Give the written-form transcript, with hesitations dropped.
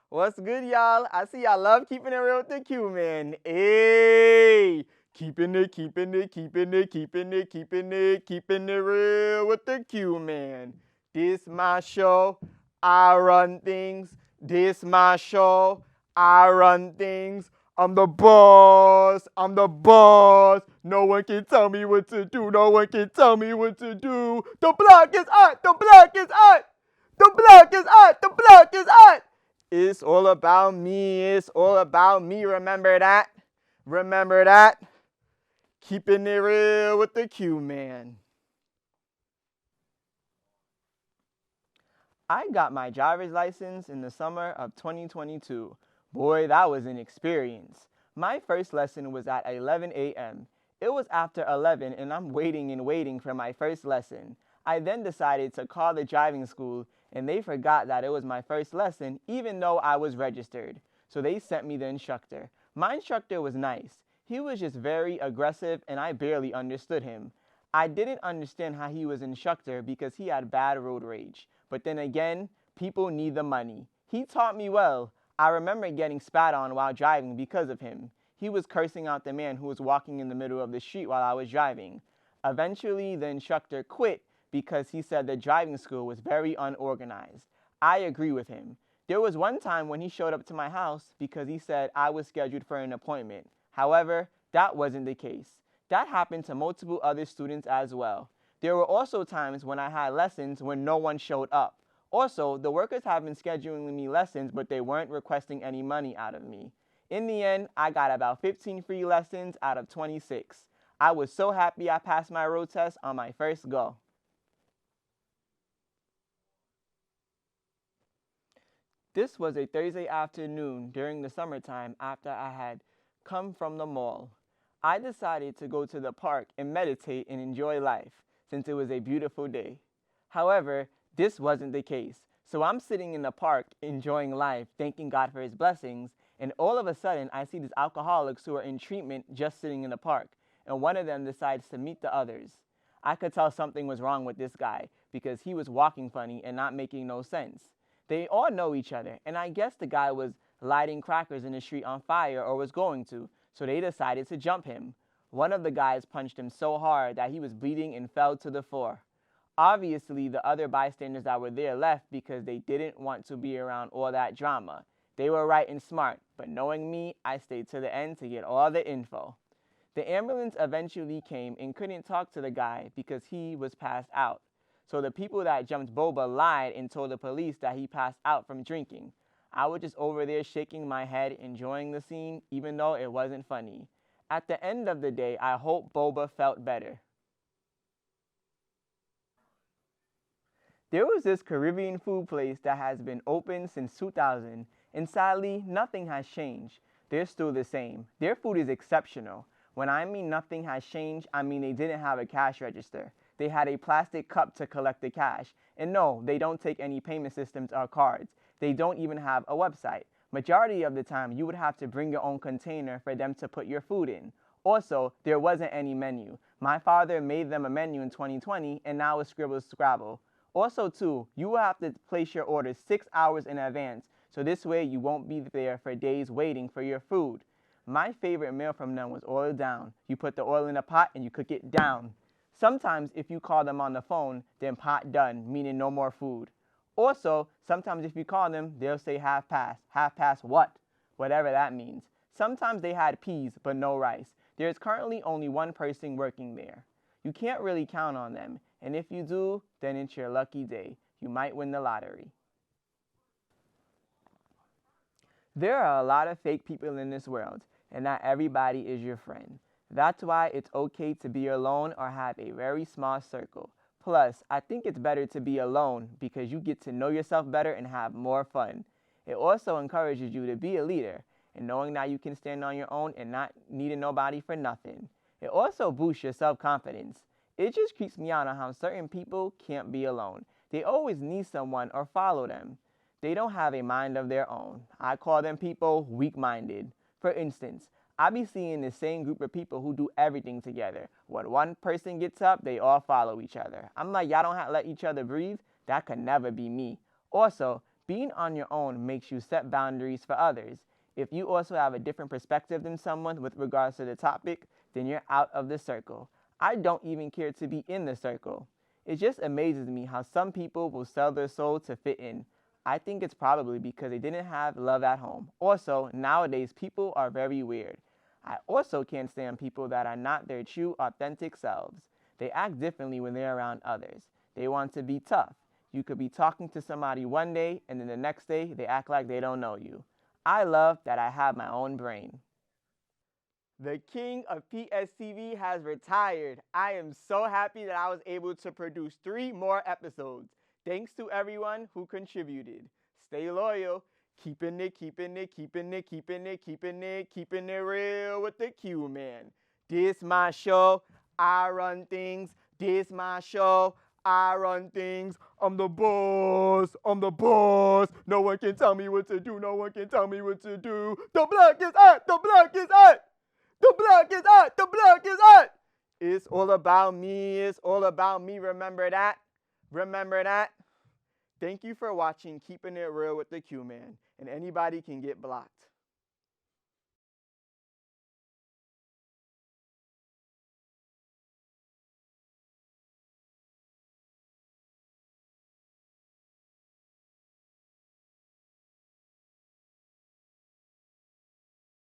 What's good, y'all? I see y'all love keeping it real with the Q, man. Hey, keeping it real with the Q, man. This my show. I run things. This my show. I run things. I'm the boss. I'm the boss. No one can tell me what to do. No one can tell me what to do. The block is hot. The block is hot. The block is hot. The block is hot. It's all about me. It's all about me. Remember that? Remember that? Keeping it real with the Q, man. I got my driver's license in the summer of 2022. Boy, that was an experience. My first lesson was at 11 a.m. It was after 11 and I'm waiting and waiting for my first lesson. I then decided to call the driving school and they forgot that it was my first lesson even though I was registered. So they sent me the instructor. My instructor was nice. He was just very aggressive and I barely understood him. I didn't understand how he was instructor because he had bad road rage. But then again, people need the money. He taught me well. I remember getting spat on while driving because of him. He was cursing out the man who was walking in the middle of the street while I was driving. Eventually, the instructor quit because he said the driving school was very unorganized. I agree with him. There was one time when he showed up to my house because he said I was scheduled for an appointment. However, that wasn't the case. That happened to multiple other students as well. There were also times when I had lessons when no one showed up. Also, the workers have been scheduling me lessons, but they weren't requesting any money out of me. In the end, I got about 15 free lessons out of 26. I was so happy I passed my road test on my first go. This was a Thursday afternoon during the summertime after I had come from the mall. I decided to go to the park and meditate and enjoy life since it was a beautiful day. However, this wasn't the case. So I'm sitting in the park enjoying life, thanking God for his blessings, and all of a sudden I see these alcoholics who are in treatment just sitting in the park, and one of them decides to meet the others. I could tell something was wrong with this guy because he was walking funny and not making no sense. They all know each other, and I guess the guy was lighting crackers in the street on fire or was going to, so they decided to jump him. One of the guys punched him so hard that he was bleeding and fell to the floor. Obviously, the other bystanders that were there left because they didn't want to be around all that drama. They were right and smart, but knowing me, I stayed to the end to get all the info. The ambulance eventually came and couldn't talk to the guy because he was passed out. So the people that jumped Boba lied and told the police that he passed out from drinking. I was just over there shaking my head, enjoying the scene, even though it wasn't funny. At the end of the day, I hope Boba felt better. There was this Caribbean food place that has been open since 2000, and sadly, nothing has changed. They're still the same. Their food is exceptional. When I mean nothing has changed, I mean they didn't have a cash register. They had a plastic cup to collect the cash. And no, they don't take any payment systems or cards. They don't even have a website. Majority of the time, you would have to bring your own container for them to put your food in. Also, there wasn't any menu. My father made them a menu in 2020, and now it's scribble scrabble. Also, too, you will have to place your order 6 hours in advance, so this way you won't be there for days waiting for your food. My favorite meal from them was oil down. You put the oil in a pot and you cook it down. Sometimes if you call them on the phone, then pot done, meaning no more food. Also, sometimes if you call them, they'll say half past. Half past what? Whatever that means. Sometimes they had peas, but no rice. There is currently only one person working there. You can't really count on them, and if you do, then it's your lucky day. You might win the lottery. There are a lot of fake people in this world, and not everybody is your friend. That's why it's okay to be alone or have a very small circle. Plus, I think it's better to be alone because you get to know yourself better and have more fun. It also encourages you to be a leader and knowing that you can stand on your own and not needing nobody for nothing. It also boosts your self-confidence. It just creeps me out on how certain people can't be alone. They always need someone or follow them. They don't have a mind of their own. I call them people weak-minded. For instance, I be seeing the same group of people who do everything together. When one person gets up, they all follow each other. I'm like, y'all don't let each other breathe? That could never be me. Also, Being on your own makes you set boundaries for others. If you also have a different perspective than someone with regards to the topic, then you're out of the circle. I don't even care to be in the circle. It just amazes me how some people will sell their soul to fit in. I think it's probably because they didn't have love at home. Also, nowadays people are very weird. I also can't stand people that are not their true, authentic selves. They act differently when they're around others. They want to be tough. You could be talking to somebody one day, and then the next day, they act like they don't know you. I love that I have my own brain. The king of PSTV has retired. I am so happy that I was able to produce 3 more episodes. Thanks to everyone who contributed. Stay loyal. Keeping it, keeping it, keeping it, keeping it, keeping it, keeping it real with the Q man. This my show. I run things. This my show. I run things. I'm the boss. I'm the boss. No one can tell me what to do. No one can tell me what to do. The block is out. The block is out. The block is out. The block is out. It's all about me. It's all about me. Remember that. Remember that. Thank you for watching Keeping It Real with the Q Man. And anybody can get blocked.